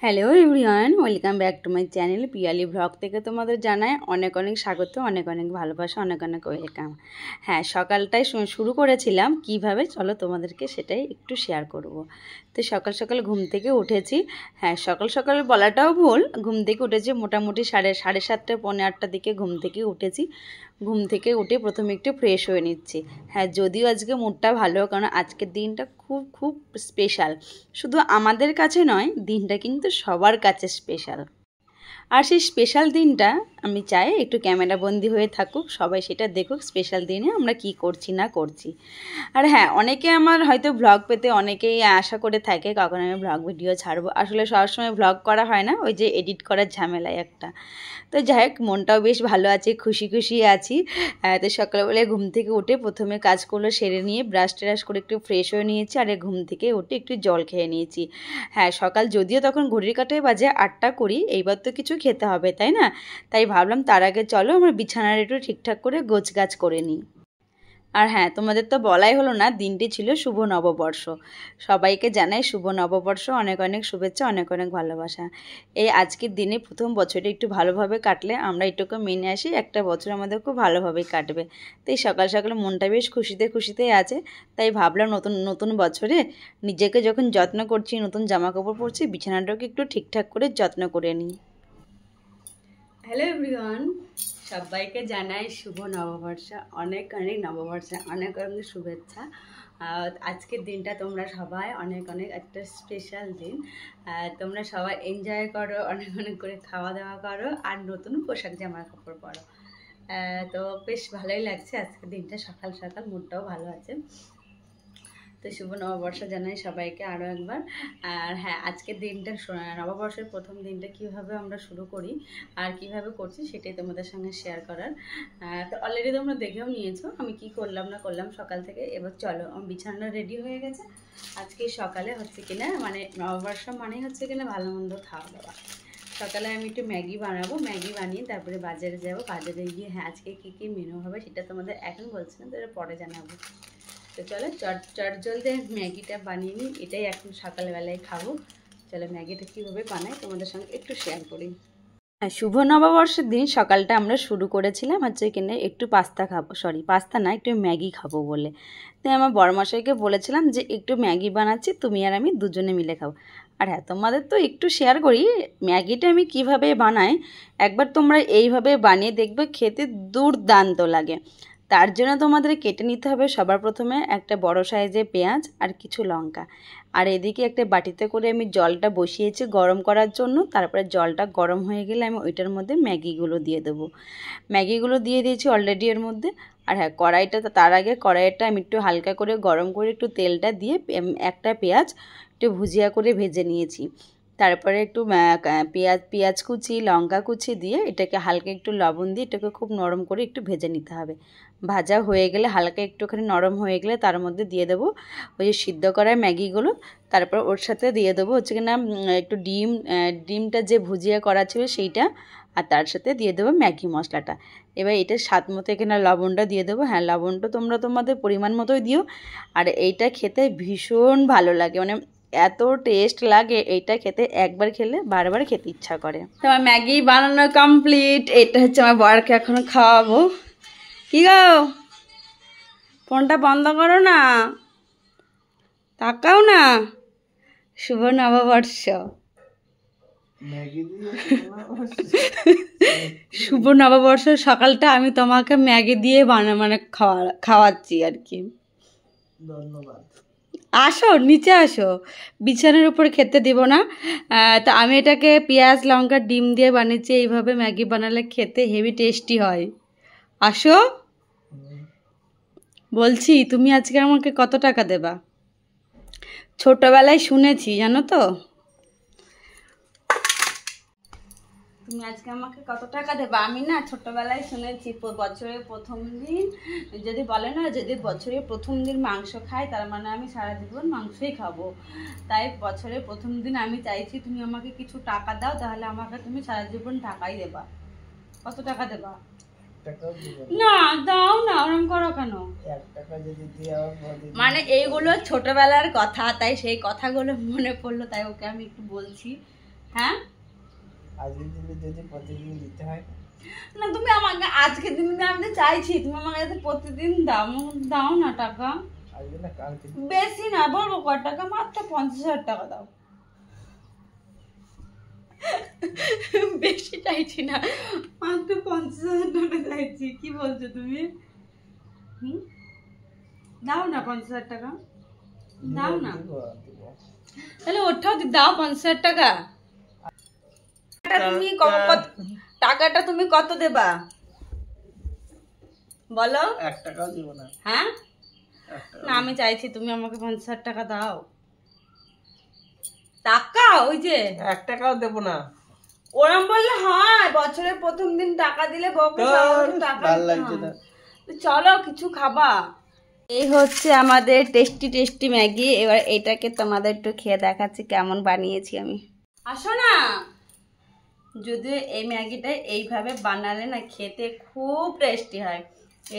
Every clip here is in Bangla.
Hello everyone, welcome back to my channel Piyali blog থেকে তোমাদের জানাই অনেক অনেক স্বাগত, অনেক অনেক ভালোবাসা, অনেক অনেক ওয়েলকাম। হ্যাঁ, সকালটাই শুরু করেছিলাম কিভাবে, চলো তোমাদেরকে সেটাই একটু শেয়ার করব। তো সকাল সকাল ঘুম থেকে উঠেছি। হ্যাঁ, সকাল সকাল বলাটাও ভুল, ঘুম থেকে উঠেছি মোটামুটি সাড়ে 7:30 পৌনে 8টার দিকে ঘুম থেকে উঠেছি। ঘুম থেকে উঠে প্রথমে একটু ফ্রেশ হয়ে নিচ্ছি। হ্যাঁ, যদিও আজকে মুডটা ভালো, কারণ আজকের দিনটা খুব খুব স্পেশাল। শুধু আমাদের কাছে নয়, দিনটা কিন্তু সবার কাছে স্পেশাল। আর সেই স্পেশাল দিনটা আমি চাই একটু ক্যামেরাবন্দি হয়ে থাকুক, সবাই সেটা দেখুক স্পেশাল দিনে আমরা কি করছি না করছি। আর হ্যাঁ, অনেকে আমার হয়তো ব্লগ পেতে অনেকেই আশা করে থাকে কখন আমি ব্লগ ভিডিও ছাড়বো। আসলে সবসময় ব্লগ করা হয় না, ওই যে এডিট করার ঝামেলায় একটা। তো যাই হোক, মনটাও বেশ ভালো আছে, খুশি খুশি আছি। তো সকালবেলায় ঘুম থেকে উঠে প্রথমে কাজগুলো সেরে নিয়ে ব্রাশ ট্রাশ করে একটু ফ্রেশ হয়ে নিয়েছি, আর ঘুম থেকে উঠে একটু জল খেয়ে নিয়েছি। হ্যাঁ, সকাল যদিও তখন ঘড়ির কাঁটায় বাজে 8টা 20, এইবার তো কিছু খেতে হবে তাই না? তাই ভাবলাম তার আগে চলো আমার বিছানার একটু ঠিকঠাক করে গোছগাছ করে নিই। আর হ্যাঁ, তোমাদের তো বলাই হলো না, দিনটি ছিল শুভ নববর্ষ। সবাইকে জানাই শুভ নববর্ষ, অনেক অনেক শুভেচ্ছা, অনেক অনেক ভালোবাসা। এই আজকের দিনে প্রথম বছরটা একটু ভালোভাবে কাটলে আমরা এটুকু মেনে আসি একটা বছর আমাদের খুব ভালোভাবেই কাটবে। তাই সকাল সকাল মনটা বেশ খুশিতে খুশিতে আছে। তাই ভাবলাম নতুন নতুন বছরে নিজেকে যখন যত্ন করছি, নতুন জামা কাপড় পরছি, বিছানাটাকে একটু ঠিকঠাক করে যত্ন করে নিই। হ্যালো এভরিওয়ান, সবাইকে জানাই শুভ নববর্ষ, অনেক অনেক নববর্ষে অনেক অনেক শুভেচ্ছা। আজকের দিনটা তোমরা সবাই অনেক অনেক একটা স্পেশাল দিন। তোমরা সবাই এনজয় করো, অনেক অনেক করে খাওয়া দাওয়া করো, আর নতুন পোশাক জামা কাপড় পরো। তো বেশ ভালোই লাগছে আজকের দিনটা, সকাল সকাল মুডটাও ভালো আছে। তো শুভ নববর্ষ জানাই সবাইকে আরও একবার। আর হ্যাঁ, আজকের দিনটা নববর্ষের প্রথম দিনটা কিভাবে আমরা শুরু করি আর কিভাবে করছি সেটাই তোমাদের সঙ্গে শেয়ার করার। তো অলরেডি তোমরা দেখেও নিয়েছো আমি কি করলাম না করলাম সকাল থেকে। এবার চলো, আমার বিছানা রেডি হয়ে গেছে। আজকে সকালে হচ্ছে কিনা, মানে নববর্ষ মানে হচ্ছে কিনা ভালো মন্দ খাওয়া দাওয়া। সকালে আমি একটু ম্যাগি বানাবো, ম্যাগি বানিয়ে তারপরে বাজারে যাব। বাজারে গিয়ে হ্যাঁ আজকে কী কী মেনু হবে সেটা তোমাদের এখন বলছি না, তাহলে পরে জানাবো। তো চলো চট জলদি ম্যাগিটা বানিয়ে নিই, এটাই এখন সকালবেলায় খাবো। চলো ম্যাগিটা কীভাবে বানাই তোমাদের সঙ্গে একটু শেয়ার করি। হ্যাঁ, শুভ নববর্ষের দিন সকালটা আমরা শুরু করেছিলাম হচ্ছে কিনে একটু পাস্তা খাবো, পাস্তা না, একটু ম্যাগি খাবো বলে। তাই আমার বড়মশাইকে বলেছিলাম যে একটু ম্যাগি বানাচ্ছি, তুমি আর আমি দুজনে মিলে খাবো। আর হ্যাঁ, তোমাদের তো একটু শেয়ার করি ম্যাগিটা আমি কিভাবে বানাই। একবার তোমরা এইভাবে বানিয়ে দেখবে, খেতে দুর্দান্ত লাগে। তার জন্য তোমাদের কেটে নিতে হবে সবার প্রথমে একটা বড় সাইজের পেঁয়াজ আর কিছু লঙ্কা। আর এদিকে একটা বাটিতে করে আমি জলটা বসিয়েছি গরম করার জন্য। তারপরে জলটা গরম হয়ে গেলে আমি ওইটার মধ্যে ম্যাগিগুলো দিয়ে দেবো। ম্যাগিগুলো দিয়ে দিয়েছি অলরেডি এর মধ্যে। আর হ্যাঁ, কড়াইটা, তার আগে কড়াইটা আমি একটু হালকা করে গরম করে একটু তেলটা দিয়ে একটা পেঁয়াজ একটু ভুজিয়া করে ভেজে নিয়েছি। তারপরে একটু পেঁয়াজ কুচি, লঙ্কা কুচি দিয়ে এটাকে হালকা একটু লবণ দিয়ে এটাকে খুব নরম করে একটু ভেজে নিতে হবে। ভাজা হয়ে গেলে, হালকা একটুখানি নরম হয়ে গেলে তার মধ্যে দিয়ে দেবো ওই যে সিদ্ধ করা ম্যাগিগুলো। তারপর ওর সাথে দিয়ে দেবো হচ্ছে কিনা একটু ডিমটা যে ভুজিয়া করা ছিল সেইটা, আর তার সাথে দিয়ে দেবো ম্যাগি মশলাটা। এবার এটা স্বাদ মতো এখানে লবণটা দিয়ে দেবো। হ্যাঁ, লবণটা তোমরা তোমাদের পরিমাণ মতোই দিও। আর এইটা খেতে ভীষণ ভালো লাগে, মানে এত টেস্ট লাগে এইটা খেতে, একবার খেলে বারবার খেতে ইচ্ছা করে। তো আমার ম্যাগি বানানো কমপ্লিট। এটা হচ্ছে আমার বরকে এখন খাওয়াবো। কি গো, ফোনটা বন্ধ করো না, তাকাও না। শুভ নববর্ষ, শুভ নববর্ষ সকালটা আমি তোমাকে ম্যাগি দিয়ে খাওয়াচ্ছি আর কি। ধন্যবাদ। আসো নিচে আসো, বিছানার উপর খেতে দিব না। তো আমি এটাকে পেঁয়াজ লঙ্কা ডিম দিয়ে বানিয়েছি। এইভাবে ম্যাগি বানালে খেতে হেভি টেস্টি হয়। আসো বলছি, তুমি আজকে আমাকে কত টাকা দেবা? ছোটবেলায় শুনেছি জানো তো। তুমি আজকে আমাকে কত টাকা দেবা? আমি না ছোটবেলায় শুনেছি বছরের প্রথম দিন যদি বলে না, যদি বছরের প্রথম দিন মাংস খাই তার মানে আমি সারা জীবন মাংসই খাবো। তাই বছরের প্রথম দিন আমি চাইছি তুমি আমাকে কিছু টাকা দাও, তাহলে আমাকে তুমি সারা জীবন টাকাই দেবা। কত টাকা দেবা? না দাও না, ওরকম করো কেন? মানে এইগুলো ছোটবেলার কথা, তাই সেই কথাগুলো মনে পড়লো, তাই ওকে আমি একটু বলছি। হ্যাঁ আজকে দিলে যদি প্রতিদিন দিতে হয় না, তুমি আমাকে আজকে দিন আমি চাইছি, তুমি আমার কাছে প্রতিদিন দাও, দাও না টাকা। আজকে না কালকে বেশি না, বলবো কত টাকা, মাত্র 50,000 টাকা দাও। বেশি চাইছি না, মাত্র 50,000 টাকা চাইছি। কি বলছো তুমি? দাও না 50,000 টাকা, দাও না। তাহলে ওটাও দাও 50,000 টাকা। তুমি টাকাটা তুমি কত দেবা বলো? 1 টাকাও দেব না। হ্যাঁ না, আমি চাইছি তুমি আমাকে 50,000 টাকা দাও। টাকা ওই যে 1 টাকাও দেব না। ওরম বললে হয়? বছরের প্রথম দিন টাকা দিলে বউকে টাকা ভালো লাগছে না। চলো কিছু খাবা। এই হচ্ছে আমাদের টেস্টি টেস্টি ম্যাগি। এবার এটাকে তোমাদের একটু খেয়ে দেখাচ্ছি কেমন বানিয়েছি আমি। আসো না। যদিও এই ম্যাগিটা এইভাবে বানালে না খেতে খুব টেস্টি হয়।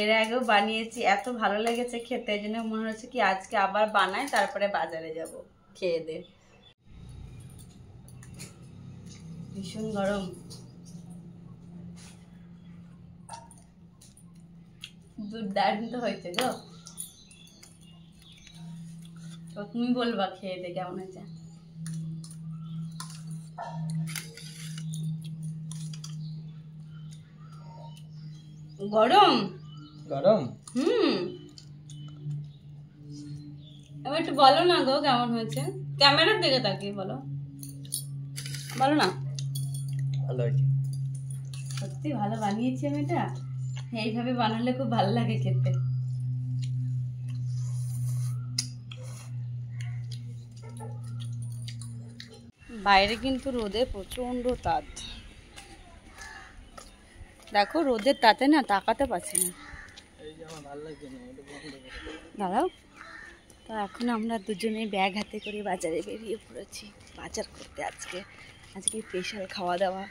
এর আগেও বানিয়েছি, এত ভালো লেগেছে খেতে, এই জন্য মনে হচ্ছে কি আজকে আবার বানাই, তারপরে বাজারে যাব খেয়ে দে। ভীষণ গরম, দুর্দান্ত হয়েছে গো। তো তুমি বলবা খেয়ে দে কেমন হয়েছে। গরম গরম। এবার একটু বলো না গো কেমন হয়েছে, ক্যামেরার দিকে তাকিয়ে বলো, বলো না। ভালো হয়েছে, সত্যি ভালো বানিয়েছি আমি এটা। এইভাবে বানালে খুব ভালো লাগে খেতে। বাইরে কিন্তু রোদে প্রচন্ড তাপ, দেখো রোদের তাতে না তাকাতে পারছি না। দাঁড়াও, তো এখন আমরা দুজনে ব্যাগ হাতে করে বাজারে বেরিয়ে পড়েছি বাজার করতে। আজকে স্পেশাল খাওয়া দাওয়া,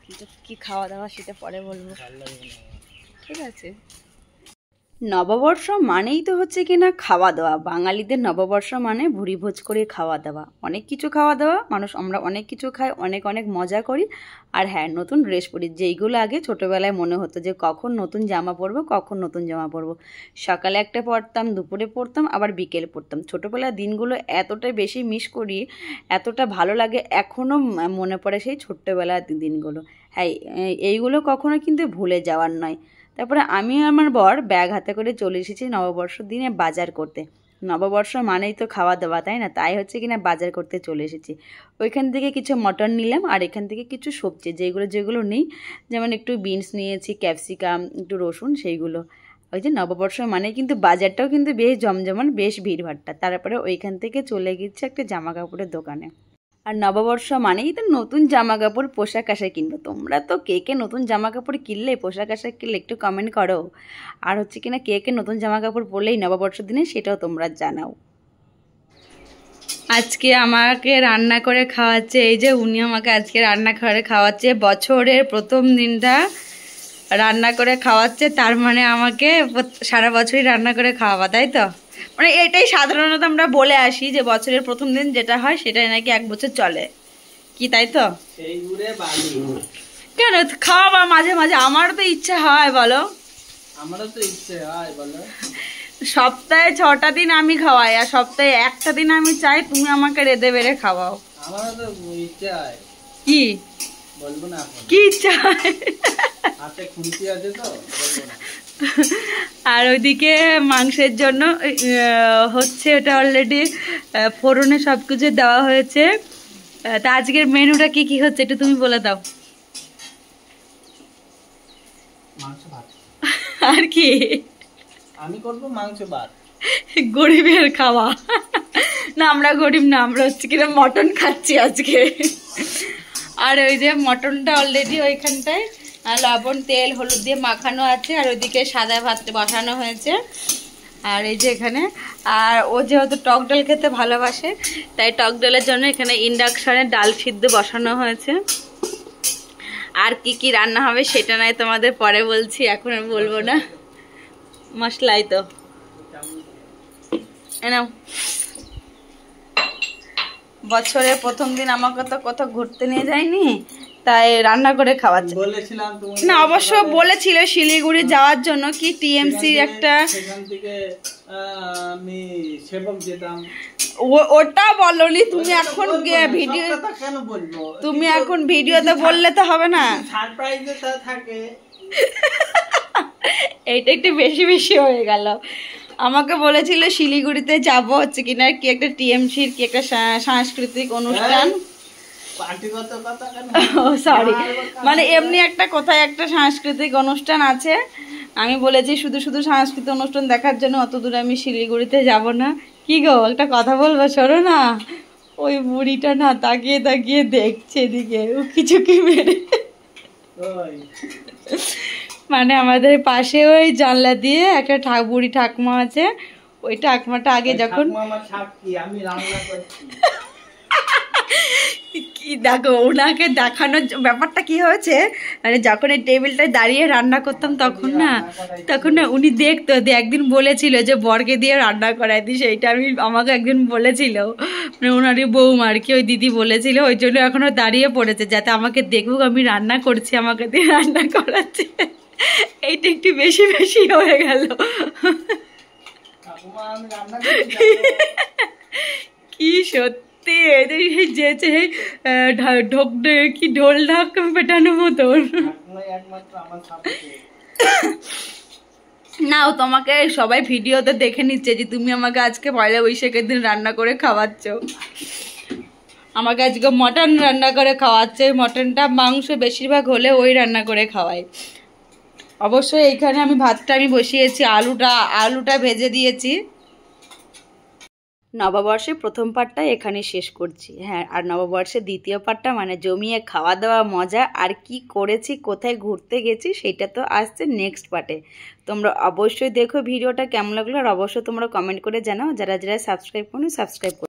কিন্তু কি খাওয়া দাওয়া সেটা পরে বলবো, ঠিক আছে। নববর্ষ মানেই তো হচ্ছে কিনা খাওয়া দাওয়া। বাঙালিদের নববর্ষ মানে ভুরিভোজ করে খাওয়া দাওয়া, অনেক কিছু খাওয়া দাওয়া, আমরা অনেক কিছু খাই, অনেক অনেক মজা করি। আর হ্যাঁ, নতুন ড্রেস পরি, যেইগুলো আগে ছোটোবেলায় মনে হতো যে কখন নতুন জামা পরবো, কখন নতুন জামা পরবো। সকালে একটা পরতাম, দুপুরে পরতাম, আবার বিকেলে পরতাম। ছোটোবেলার দিনগুলো এতটাই বেশি মিস করি, এতটা ভালো লাগে, এখনও মনে পড়ে সেই ছোট্টবেলার দিনগুলো। হ্যাঁ, এইগুলো কখনো কিন্তু ভুলে যাওয়ার নয়। তারপরে আমি আমার বর ব্যাগ হাতে করে চলে এসেছি নববর্ষর দিনে বাজার করতে। নববর্ষ মানেই তো খাওয়া দাওয়া, তাই না? তাই হচ্ছে কিনা বাজার করতে চলে এসেছি। ওইখান থেকে কিছু মটন নিলাম, আর এখান থেকে কিছু সবজি যেগুলো নেই, যেমন একটু বিনস নিয়েছি, ক্যাপসিকাম, একটু রসুন, সেইগুলো। ওই যে নববর্ষ মানে কিন্তু বাজারটাও কিন্তু বেশ জমজমান, বেশ ভিড়ভাট্টা। তারপরে ওইখান থেকে চলে গেছে একটা জামা কাপড়ের দোকানে। আর নববর্ষ মানেই তো নতুন জামা কাপড়, পোশাক আশাক কিনবো। তোমরা তো কে কে নতুন জামা কাপড় কিনলে, পোশাক আশাক কিনলে একটু কমেন্ট করো। আর হচ্ছে কিনা কে কে নতুন জামা কাপড় পরলেই নববর্ষের দিনে, সেটাও তোমরা জানাও। আজকে আমাকে রান্না করে খাওয়াচ্ছে, এই যে উনি আমাকে আজকে রান্না করে খাওয়াচ্ছে। বছরের প্রথম দিনটা রান্না করে খাওয়াচ্ছে, তার মানে আমাকে সারা বছরই রান্না করে খাওয়াবা, তাই তো? মানে এটাই সাধারণত আমরা বলে আসি যে বছরের প্রথম দিন যেটা হয় সেটাই নাকি 1 বছর চলে, কি তাই তো? কেন খাওয়াবা মাঝে মাঝে, আমারও তো ইচ্ছা হয়, বলো। আমারও তো ইচ্ছে হয়, বলো। সপ্তাহে 6টা দিন আমি খাওয়াই, আর সপ্তাহে একটা দিন আমি চাই তুমি আমাকে রেঁধে বেড়ে খাওয়াও। আমারও তো ইচ্ছে হয়। কি বলবো না, কি ইচ্ছা হয়? হাতে খুন্তি আছে তো, বলবো না। আর ওইদিকে মাংসের জন্য হচ্ছে, ওটা অলরেডি ফোড়নে সব কিছু দেওয়া হয়েছে। তা আজকের মেনুটা কি কি হচ্ছে একটু তুমি বলে দাও। মাংস ভাত। আর কি? আমি করবো মাংস ভাত। গরিবের খাওয়া না, আমরা গরিব না, আমরা হচ্ছে কিনা মটন খাচ্ছি আজকে। আর ওই যে মটনটা অলরেডি ওইখানটায় লবণ তেল হলুদ দিয়ে মাখানো আছে, আর ওইদিকে সাদা ভাত বসানো হয়েছে। আর এই যে এখানে, আর ও যেহেতু টক ডাল খেতে ভালোবাসে, তাই টক ডালের জন্য এখানে ইন্ডাকশনে ডাল সিদ্ধ বসানো হয়েছে। আর কি কি রান্না হবে সেটা নয় তোমাদের পরে বলছি, এখন আমি বলবো না। মশলাই তো নাও, বছরের প্রথম দিন আমাকে তো কোথাও ঘুরতে নিয়ে যায়নি, তাই রান্না করে খাওয়াচ্ছে। বলেছিলাম তোমাকে না অবশ্য বলেছিল শিলিগুড়ি যাওয়ার জন্য, কি টিএমসি একটা সেখান থেকে আমি সেবক যেতাম। ওটা বলনি তুমি, এখন ভিডিও কেন বলবো? তুমি এখন ভিডিওতে বললে তো হবে না। সারপ্রাইজে থাকে। এইটা একটু বেশি বেশি হয়ে গেল। আমাকে বলেছিল শিলিগুড়িতে যাব হচ্ছে কিনা কি একটা টিএমসির কি একটা সাংস্কৃতিক অনুষ্ঠান, সরি মানে এমনি একটা কোথায় একটা সাংস্কৃতিক অনুষ্ঠান আছে। আমি বলেছি শুধু শুধু সাংস্কৃতিক অনুষ্ঠান দেখার জন্য অত দূরে আমি শিলিগুড়িতে যাব না। কি গো একটা কথা বলবো, শোনো না, ওই বুড়িটা না তাকিয়ে তাকিয়ে দেখছে এদিকে কিছু কি মেরে, মানে আমাদের পাশে ওই জানলা দিয়ে একটা বুড়ি ঠাকুমা আছে, ওই ঠাকুমাটা আগে যখন কি দেখো ওনাকে দেখানোর ব্যাপারটা কি হয়েছে, মানে যখন এই টেবিলটায় দাঁড়িয়ে রান্না করতাম তখন না উনি দেখতো, একদিন বলেছিল যে বরকে দিয়ে রান্না করাই দিই, সেইটা আমাকে একদিন বলেছিল, মানে ওনারই বৌমা আর কি, ওই দিদি বলেছিল, ওই জন্য এখনো দাঁড়িয়ে পড়েছে যাতে আমাকে দেখুক আমি রান্না করছি, আমাকে দিয়ে রান্না করাচ্ছে। এইটা একটু বেশি বেশি হয়ে গেল। কি সত্যি যেছে ঢোক কি ঢোল ঢাক পেটানোর মতন। নাও তোমাকে সবাই ভিডিওতে দেখে নিচ্ছে যে তুমি আমাকে আজকে পয়লা বৈশাখের দিন রান্না করে খাওয়াচ্ছ, আমাকে আজকে মটন রান্না করে খাওয়াচ্ছে। মটনটা মাংস বেশিরভাগ হলে ওই রান্না করে খাওয়াই। অবশ্যই এইখানে আমি ভাতটা বসিয়েছি, আলুটা ভেজে দিয়েছি। নববর্ষের প্রথম পার্টটা এখানে শেষ করছি। হ্যাঁ, আর নববর্ষের দ্বিতীয় পার্টটা মানে জমিয়ে খাওয়া দাওয়া মজা আর কি করেছি, কোথায় ঘুরতে গেছি, সেটা তো আসছে নেক্সট পার্টে। তোমরা অবশ্যই দেখো ভিডিওটা কেমন লাগলো, আর অবশ্যই তোমরা কমেন্ট করে জানাও, যারা যারা সাবস্ক্রাইব করো সাবস্ক্রাইব করো।